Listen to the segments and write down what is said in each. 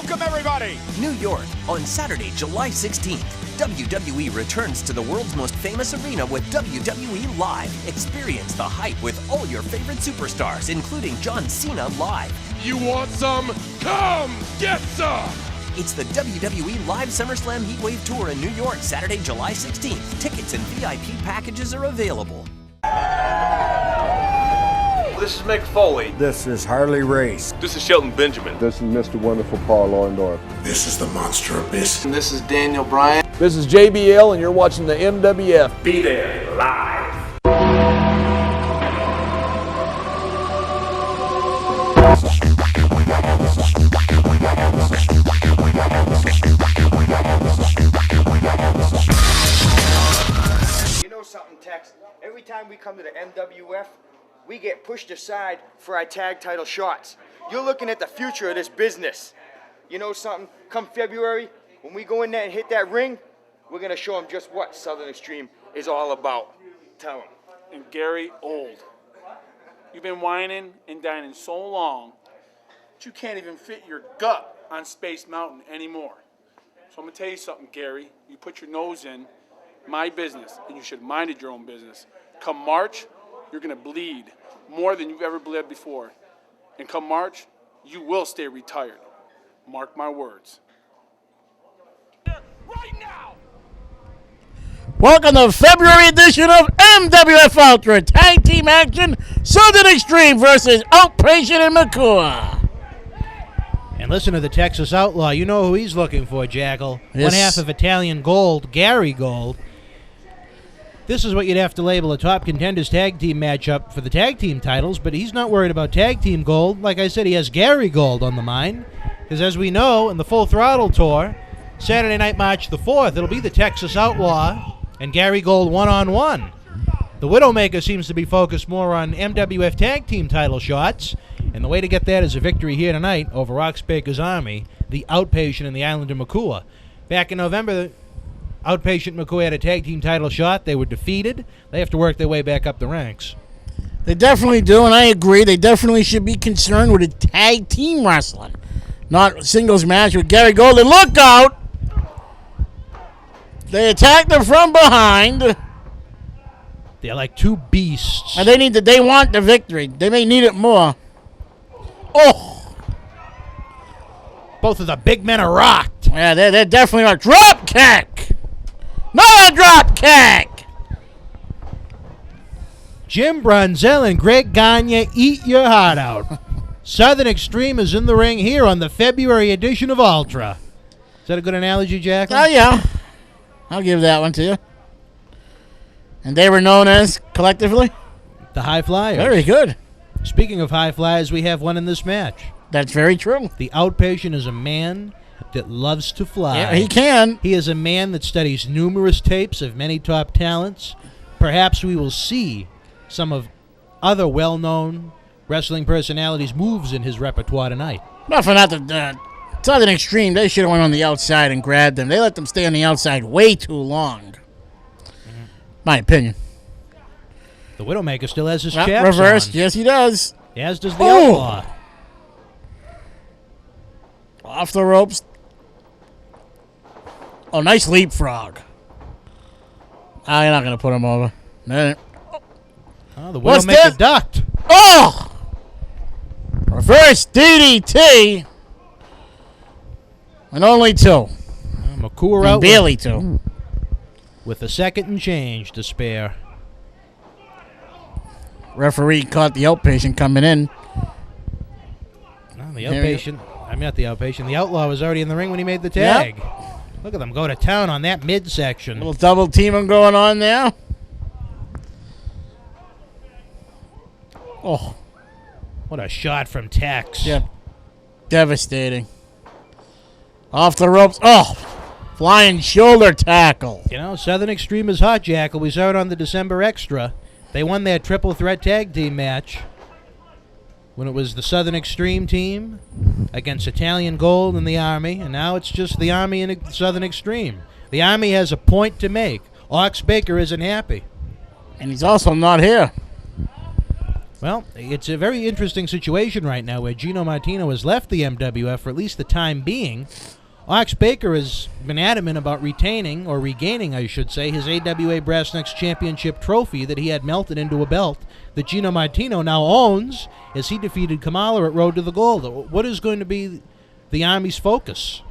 Welcome, everybody! New York, on Saturday, July 16th. WWE returns to the world's most famous arena with WWE Live. Experience the hype with all your favorite superstars, including John Cena live. You want some? Come get some! It's the WWE Live SummerSlam Heatwave Tour in New York, Saturday, July 16th. Tickets and VIP packages are available. This is Mick Foley. This is Harley Race. This is Shelton Benjamin. This is Mr. Wonderful Paul Orndorff. This is the Monster Abyss. And this is Daniel Bryan. This is JBL, and you're watching the MWF. Be there live. You know something, Tex? Every time we come to the MWF, we get pushed aside for our tag title shots. You're looking at the future of this business. You know something? Come February, when we go in there and hit that ring, we're going to show them just what Southern Extreme is all about. Tell them. And Gary, old. You've been whining and dining so long that you can't even fit your gut on Space Mountain anymore. So I'm going to tell you something, Gary. You put your nose in my business, and you should have minded your own business. Come March, you're going to bleed more than you've ever bled before. And come March, you will stay retired. Mark my words. Right now! Welcome to the February edition of MWF Ultra Tag Team Action, Southern Extreme versus Outpatient and McCool. And listen to the Texas Outlaw. You know who he's looking for, Jackal. Yes. One half of Italian Gold, Gary Gold. This is what you'd have to label a top contenders tag team matchup for the tag team titles, but he's not worried about tag team gold. Like I said, he has Gary Gold on the mind. Because as we know, in the Full Throttle Tour, Saturday night, March the 4th, it'll be the Texas Outlaw and Gary Gold one-on-one. The Widowmaker seems to be focused more on MWF tag team title shots, and the way to get that is a victory here tonight over Ox Baker's Army, the Outpatient and the Islander Makua. Back in November, Outpatient McCoy had a tag team title shot. They were defeated. They have to work their way back up the ranks. They definitely do, and I agree. They definitely should be concerned with a tag team wrestling, not singles match with Gary Gold. And look out! They attacked them from behind. They're like two beasts. And they want the victory. They may need it more. Oh! Both of the big men are rocked. Yeah, they're definitely a drop kick. Not a drop kick. Jim Brunzell and Greg Gagne, eat your heart out. Southern Extreme is in the ring here on the February edition of Ultra. Is that a good analogy, Jack? Oh, yeah. I'll give that one to you. And they were known as, collectively? The High Flyers. Very good. Speaking of High Flyers, we have one in this match. That's very true. The Outpatient is a man that loves to fly. Yeah, he can. He is a man that studies numerous tapes of many top talents. Perhaps we will see some of other well-known wrestling personalities' moves in his repertoire tonight. Not for nothing. Southern Extreme, they should have went on the outside and grabbed them. They let them stay on the outside way too long. My opinion. The Widowmaker still has his chaps reversed. on. Yes, he does. As does the Outlaw. Off the ropes. Oh, nice leapfrog. Oh, you're not going to put him over. No. Oh, the Widowmaker ducked. Oh! Reverse DDT. And only two. Makua out. Barely two. With a second and change to spare. Referee caught the Outpatient coming in. No, the Outpatient. I'm not the Outpatient. The Outlaw was already in the ring when he made the tag. Yep. Look at them go to town on that midsection. Little double teaming going on there. Oh. What a shot from Tex. Yeah. Devastating. Off the ropes. Oh. Flying shoulder tackle. You know, Southern Extreme is hot, Jackal. We saw it on the December Extra. They won their triple threat tag team match when it was the Southern Extreme team against Italian Gold and the Army, and now it's just the Army and Southern Extreme. The Army has a point to make. Ox Baker isn't happy. And he's also not here. Well, it's a very interesting situation right now where Gino Martino has left the MWF for at least the time being. Ox Baker has been adamant about retaining, or regaining, I should say, his AWA Brass Knucks Championship trophy that he had melted into a belt that Gino Martino now owns as he defeated Kamala at Road to the Gold. What is going to be the Army's focus?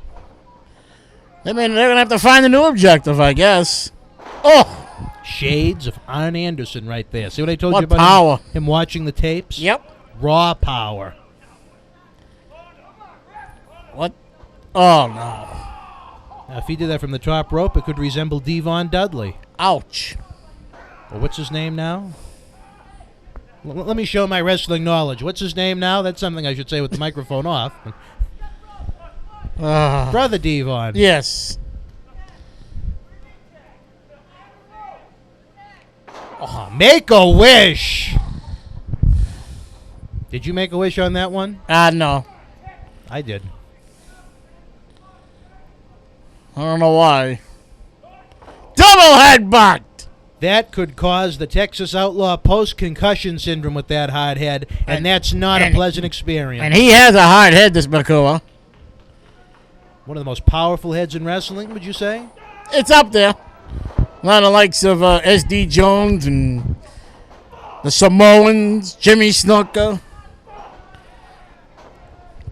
I mean, they're going to have to find a new objective, I guess. Oh! Shades of Arn Anderson right there. See what I told What you about power. him watching the tapes? Yep. Raw power. What? Oh, no. Now, if he did that from the top rope, it could resemble Devon Dudley. Ouch. Well, what's his name now? Let me show my wrestling knowledge. What's his name now? That's something I should say with the microphone off. Brother Devon. Yes. Oh, make a wish. Did you make a wish on that one? No. I did. I don't know why. Double headbutt! That could cause the Texas Outlaw post-concussion syndrome with that hard head, and that's not a pleasant experience. And he has a hard head, this Makua. One of the most powerful heads in wrestling, would you say? It's up there. A lot of likes of S.D. Jones and the Samoans, Jimmy Snuka,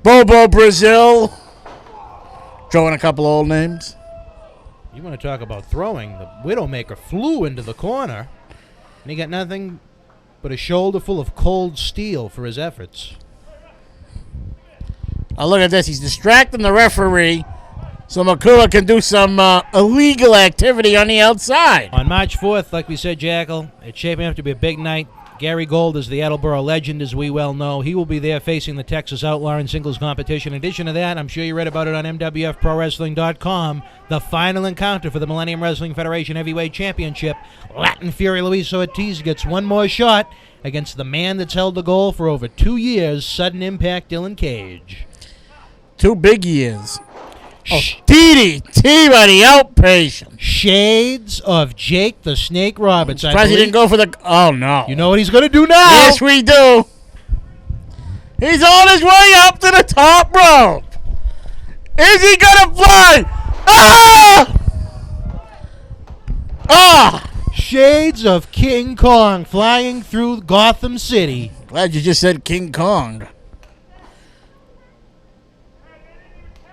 Bobo Brazil. Throwing a couple old names. You want to talk about throwing? The Widowmaker flew into the corner, and he got nothing but a shoulder full of cold steel for his efforts. Oh, look at this. He's distracting the referee so Makua can do some illegal activity on the outside. On March 4th, like we said, Jackal, it's shaping up to be a big night. Gary Gold is the Attleboro legend, as we well know. He will be there facing the Texas Outlaw in singles competition. In addition to that, I'm sure you read about it on MWFProWrestling.com, the final encounter for the Millennium Wrestling Federation Heavyweight Championship. Latin Fury Luis Ortiz gets one more shot against the man that's held the goal for over 2 years, Sudden Impact Dylan Cage. 2 big years. Oh, DDT by the outpatient. Shades of Jake the Snake Roberts. Surprised he didn't go for the... Oh, no. You know what he's going to do now? Yes, we do. He's on his way up to the top rope. Is he going to fly? Ah! Ah! Shades of King Kong flying through Gotham City. Glad you just said King Kong.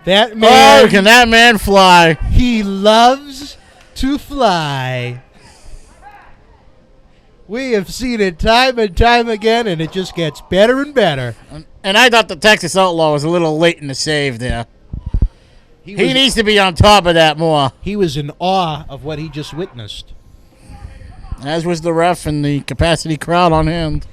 That man. Oh, can that man fly? He loves to fly. We have seen it time and time again, and it just gets better and better. And I thought the Texas Outlaw was a little late in the save there. He needs to be on top of that more. He was in awe of what he just witnessed. As was the ref and the capacity crowd on hand.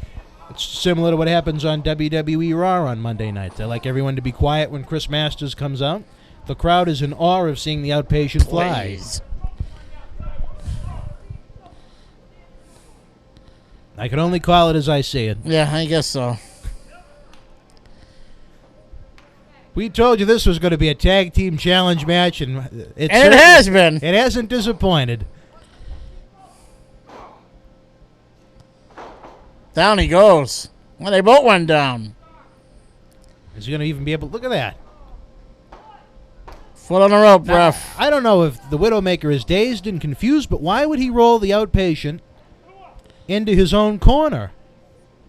It's similar to what happens on WWE Raw on Monday night. They like everyone to be quiet when Chris Masters comes out. The crowd is in awe of seeing the outpatient fly. I can only call it as I see it. Yeah, I guess so. We told you this was going to be a tag team challenge match, and it has been. It hasn't disappointed. Down he goes. Well, they both went down. Is he going to even be able to... Look at that. Foot on the rope, Now, ref. I don't know if the Widowmaker is dazed and confused, but why would he roll the outpatient into his own corner?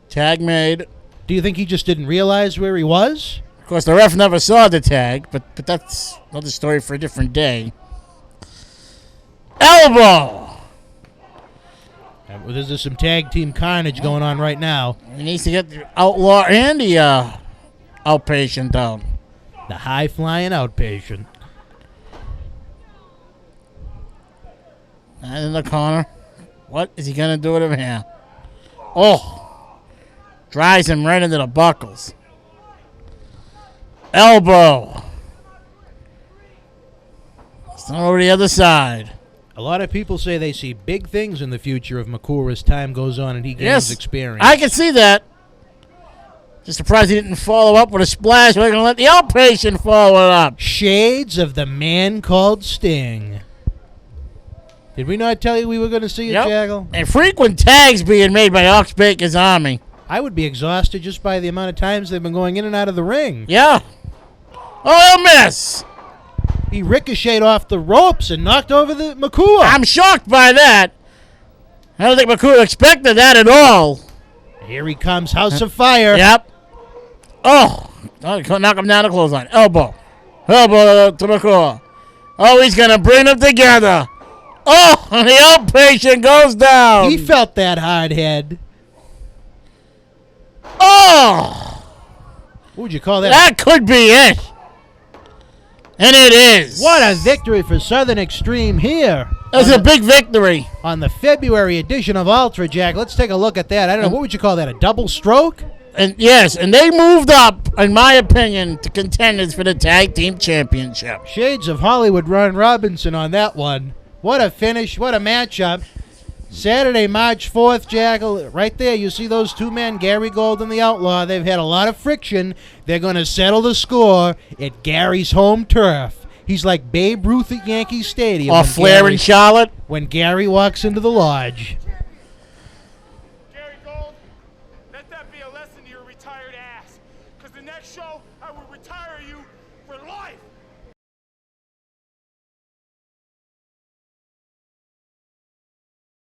Tag made. Do you think he just didn't realize where he was? Of course, the ref never saw the tag, but that's another story for a different day. Elbow! There's some tag team carnage going on right now. He needs to get the Outlaw and the outpatient down. The high-flying outpatient. And in the corner. What is he going to do with him here? Oh! Drives him right into the buckles. Elbow! It's not over the other side. A lot of people say they see big things in the future of McCool as time goes on and he gains experience. I can see that. Just surprised he didn't follow up with a splash. We're going to let the outpatient follow it up. Shades of the man called Sting. Did we not tell you we were going to see it, Jaggle? And frequent tags being made by Ox Baker's Army. I would be exhausted just by the amount of times they've been going in and out of the ring. Yeah. Oh, he'll miss. He ricocheted off the ropes and knocked over the Makua. I'm shocked by that. I don't think Makua expected that at all. Here he comes, House of Fire. Yep. Oh, knock him down the clothesline. Elbow to Makua. Oh, he's going to bring them together. Oh, and the outpatient goes down. He felt that hard head. Oh. What would you call that? That could be it. And it is. What a victory for Southern Extreme here. That's a big victory. On the February edition of Ultra, Jack. Let's take a look at that. I don't know, what would you call that, a double stroke? And yes, and they moved up, in my opinion, to contenders for the Tag Team Championship. Shades of Hollywood Ron Robinson on that one. What a finish, what a matchup. Saturday, March 4th, Jack, right there, you see those two men, Gary Gold and the Outlaw. They've had a lot of friction. They're going to settle the score at Gary's home turf. He's like Babe Ruth at Yankee Stadium. Or Flair and Charlotte. When Gary walks into the lodge. Gary Gold, let that be a lesson to your retired ass. Because the next show, I will retire you for life.